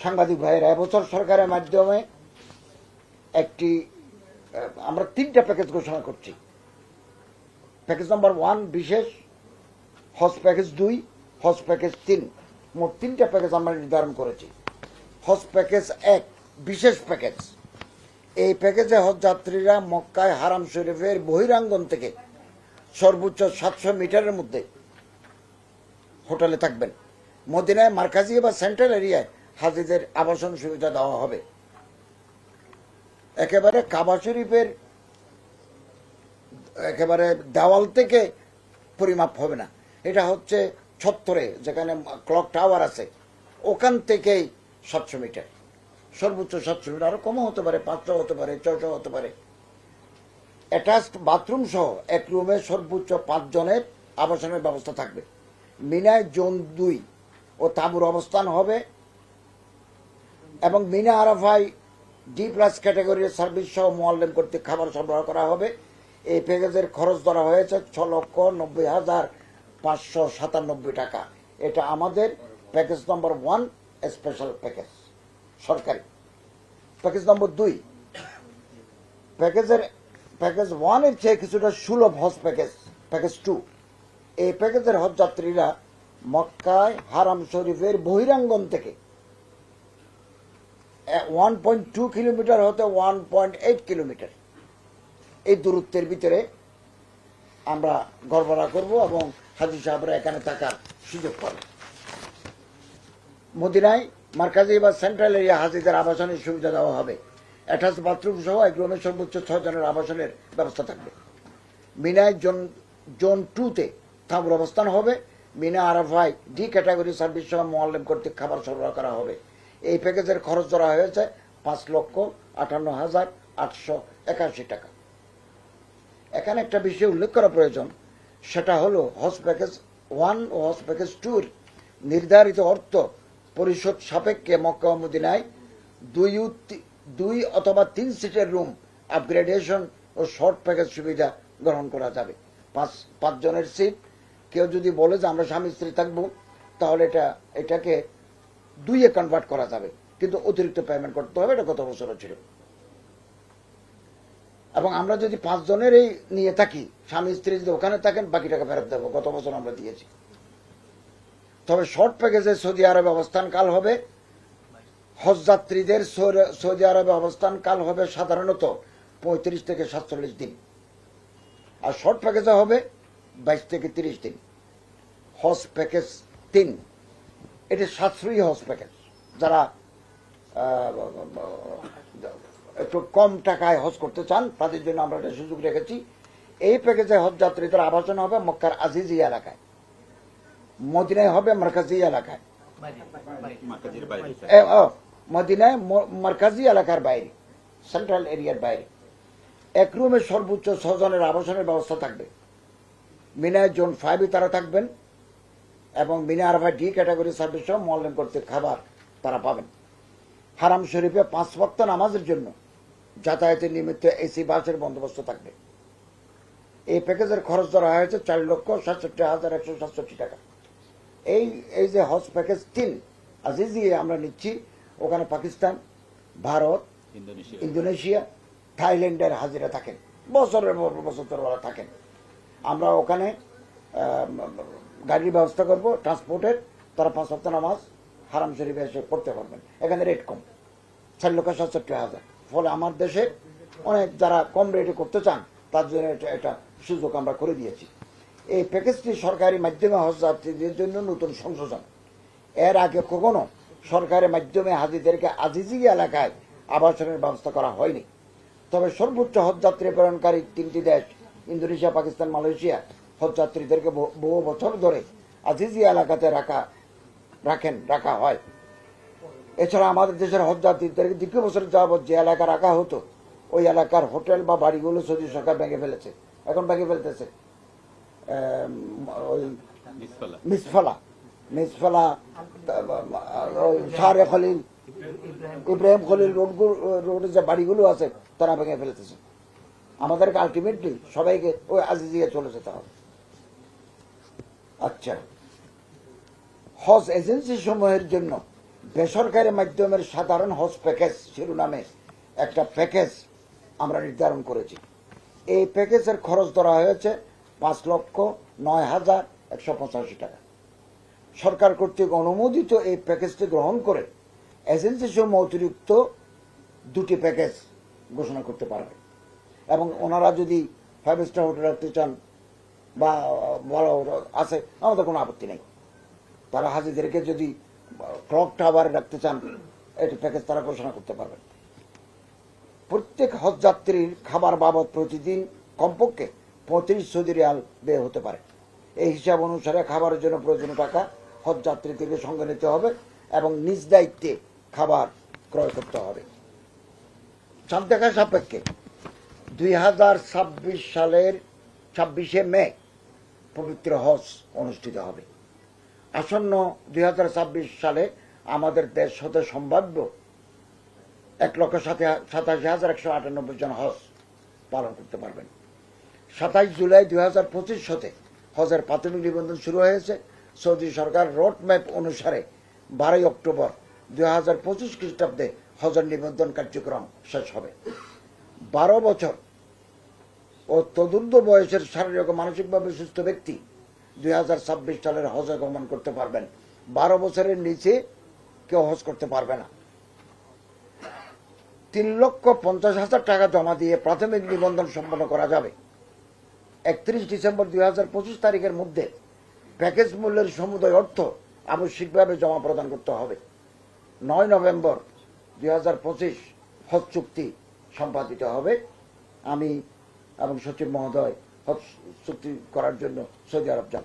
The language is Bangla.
সাংবাদিক ভাইয়েরা, এবছর সরকারের মাধ্যমে আমরা 3টা প্যাকেজ ঘোষণা করছি। প্যাকেজ নম্বর 1 বিশেষ, হজ প্যাকেজ 2, হজ প্যাকেজ 3, মোট 3টা প্যাকেজ আমরা নির্ধারণ করেছি। হজ প্যাকেজ 1 বিশেষ প্যাকেজ। এই প্যাকেজে হজ যাত্রীরা মক্কায় হারাম শরীফের বহিরাঙ্গন থেকে সর্বোচ্চ 700 মিটারের মধ্যে হোটেলে থাকবেন। মদিনায় মার্কাজি বা সেন্ট্রাল এরিয়ায় হাজিদের আবাসন সুবিধা দেওয়া হবে। একেবারে কাবা শরীফের একেবারে দেওয়াল থেকে পরিমাপ হবে না, এটা হচ্ছে ছত্তরে যেখানে ক্লক টাওয়ার আছে ওখান থেকেই 700 মিটার, সর্বোচ্চ 700 মিটার, আরো কমও হতে পারে, 500 হতে পারে, 600 হতে পারে। অ্যাটাচড বাথরুম সহ এক রুমে সর্বোচ্চ 5 জনের আবাসনের ব্যবস্থা থাকবে। মিনায় জোন 2 ও তাঁবুর অবস্থান হবে এবং মিনা আরাফায় D+ ক্যাটাগরির সার্ভিস সহ মুআল্লিম কর্তৃক খাবার সরবরাহ করা হবে। এই প্যাকেজের খরচ ধরা হয়েছে 6,90,597 টাকা। এটা আমাদের প্যাকেজ নম্বর 1 স্পেশাল প্যাকেজ, সরকারি। প্যাকেজ নম্বর 2, প্যাকেজ 1 এর চেয়ে কিছুটা সুলভ হজ প্যাকেজ, প্যাকেজ 2। এই প্যাকেজের হজ যাত্রীরা মক্কায় হারাম শরীফের বহিরাঙ্গন থেকে 1.2 কিলোমিটার হতে 1.8 কিলোমিটার এই দূরত্বের ভিতরে আমরা গড়বড়া করব এবং হাজী সাহেবরা এখানে থাকার সুযোগ পাবে। মদিনায় মার্কাজি বা সেন্ট্রাল এরিয়া হাজীদের আবাসনের সুবিধা দেওয়া হবে। অ্যাটাচ বাথরুম সহ এক রুমে সর্বোচ্চ 6 জনের আবাসনের ব্যবস্থা থাকবে। মিনায় জোন 2-তে তাঁবুর অবস্থান হবে। মিনা আরাফায় D ক্যাটাগরি সার্ভিস সহ মুআল্লিম কর্তৃক খাবার সরবরাহ করা হবে। এই প্যাকেজের খরচ ধরা হয়েছে 5,58,881 টাকা। এখানে একটা বিষয় উল্লেখ করা প্রয়োজন, সেটা হলো হজ প্যাকেজ 1 ও হজ প্যাকেজ 2 নির্ধারিত অর্থ পরিশোধ সাপেক্ষে মক্কা ও মদিনায় 2 অথবা 3 সিটের রুম আপগ্রেডেশন ও শর্ট প্যাকেজ সুবিধা গ্রহণ করা যাবে। 5 জনের সিট। কেউ যদি বলে যে আমরা স্বামী স্ত্রী থাকবো, তাহলে এটাকে 2-এ কনভার্ট করা যাবে, কিন্তু অতিরিক্ত পেমেন্ট করতে হবে। এটা গত বছরও ছিল। এবং আমরা যদি 5 জনের এই নিয়ে থাকি, স্বামী স্ত্রী যদি ওখানে থাকেন, বাকি টাকা ফেরত দেবো, গত বছর আমরা দিয়েছি। তবে শর্ট প্যাকেজে সৌদি আরবে অবস্থানকাল হবে, হজ যাত্রীদের সৌদি আরবে অবস্থানকাল হবে সাধারণত 35 থেকে 47 দিন, আর শর্ট প্যাকেজে হবে 22 থেকে 30 দিন। হজ প্যাকেজ 3 এটি সাশ্রয়ী হজ প্যাকেজ। যারা একটু কম টাকায় হজ করতে চান, তাদের জন্য আমরা একটা সুযোগ রেখেছি। এই প্যাকেজে হজ যাত্রীদের আবাসন হবে মক্কার আজিজি এলাকায়, মদিনায় হবে মার্কাজি এলাকায়, মদিনায় মার্কাজি এলাকার বাইরে, সেন্ট্রাল এরিয়ার বাইরে। এক রুমে সর্বোচ্চ 6 জনের আবাসনের ব্যবস্থা থাকবে। মিনায় জোন 5-এ তারা থাকবেন এবং মিনা আরাফায় D ক্যাটাগরি সার্ভিস সহ মুআল্লিম কর্তৃক খাবার তারা পাবেন। হারাম শরীফে 5 ওয়াক্ত নামাজের জন্য যাতায়াতের নিমিত্তে AC বাসের বন্দোবস্ত থাকবে। এই প্যাকেজের খরচ ধরা হয়েছে 4,67,167 টাকা। এই যে হজ প্যাকেজ 3 আজিজি আমরা নিচ্ছি, ওখানে পাকিস্তান, ভারত, ইন্দোনেশিয়া, থাইল্যান্ডের হাজিরা থাকেন, বছরের পর বছর ওরা থাকেন। আমরা ওখানে গাড়ির ব্যবস্থা করব, ট্রান্সপোর্টের। তারা 5 ওয়াক্ত নামাজ হারাম শরীফে এসে পড়তে পারবেন। এখানে রেট কম, 4,67,000। ফলে আমার দেশে অনেক যারা কম রেটে করতে চান, তার জন্য এটা সুযোগ আমরা করে দিয়েছি। এই প্যাকেজটি সরকারি মাধ্যমে হজ যাত্রীদের জন্য নতুন সংযোজন। এর আগে কখনো সরকারের মাধ্যমে হাজিদেরকে আজিজি এলাকায় আবাসনের ব্যবস্থা করা হয়নি। তবে সর্বোচ্চ হজ যাত্রী প্রেরণকারী 3টি দেশ, ইন্দোনেশিয়া, পাকিস্তান, মালয়েশিয়া, হজ যাত্রীদেরকে বহু বছর ধরে আজিজি এলাকাতে রাখা হয়। এছাড়া আমাদের দেশের হজ যাত্রীদেরকে দীর্ঘ বছর যাবৎ যে এলাকা রাখা হতো, ওই এলাকার হোটেল বা বাড়িগুলো সৌদি সরকার ভেঙে ফেলেছে, এখন ভেঙে ফেলতেছে। ওই মিসফালা, শাহরে খলিল, ইব্রাহিম খলিল রোডে যে বাড়িগুলো আছে, তারা ভেঙে ফেলতেছে। আমাদেরকে আলটিমেটলি সবাইকে ওই আজিজিয়া চলে যেতে হবে। আচ্ছা, হজ এজেন্সি সমূহের জন্য বেসরকারি মাধ্যমের সাধারণ হজ প্যাকেজ শিরোনামে একটা প্যাকেজ আমরা নির্ধারণ করেছি। এই প্যাকেজের খরচ ধরা হয়েছে 5,09,185 টাকা। সরকার কর্তৃক অনুমোদিত এই প্যাকেজটি গ্রহণ করে এজেন্সি সমূহ অতিরিক্ত 2টি প্যাকেজ ঘোষণা করতে পারবে এবং ওনারা যদি 5 স্টার হোটেল রাখতে চান বা বড় আছে, আমাদের কোনো আপত্তি নেই। তারা হাজিদেরকে যদি ক্লক টাওয়ারে রাখতে চান, এটি প্যাকেজ তারা ঘোষণা করতে পারবেন। প্রত্যেক হজ যাত্রীর খাবার বাবদ প্রতিদিন কমপক্ষে 35 সৌদি রিয়াল ব্যয় হতে পারে। এই হিসাব অনুসারে খাবারের জন্য প্রয়োজনীয় টাকা হজ যাত্রী থেকে সঙ্গে নিতে হবে এবং নিজ দায়িত্বে খাবার ক্রয় করতে হবে। চাঁদ দেখা সাপেক্ষে 2026 সালের 26শে মে পবিত্র হজ অনুষ্ঠিত হবে। আসন্ন 2026 সালে আমাদের দেশ হতে সম্ভাব্য 1,87,198 জন হজ পালন করতে পারবেন। 27 জুলাই 2025 হতে হজের প্রাথমিক নিবন্ধন শুরু হয়েছে। সৌদি সরকার রোড ম্যাপ অনুসারে 12 অক্টোবর 2025 খ্রিস্টাব্দে হজের নিবন্ধন কার্যক্রম শেষ হবে। 12 বছর ও তদূর্ধ্ব বয়সের শারীরিক ও মানসিকভাবে সুস্থ ব্যক্তি 2026 সালের হজে গমন করতে পারবেন। 12 বছরের নিচে কেউ হজ করতে পারবে না। 3,50,000 টাকা জমা দিয়ে প্রাথমিক নিবন্ধন সম্পন্ন করা যাবে। 31 ডিসেম্বর 2025 তারিখের মধ্যে প্যাকেজ মূল্যের সমুদয় অর্থ আবশ্যিকভাবে জমা প্রদান করতে হবে। 9 নভেম্বর 2025 হজ চুক্তি সম্পাদিত হবে। আমি এবং সচিব মহোদয় হজ চুক্তি করার জন্য সৌদি আরব যাব।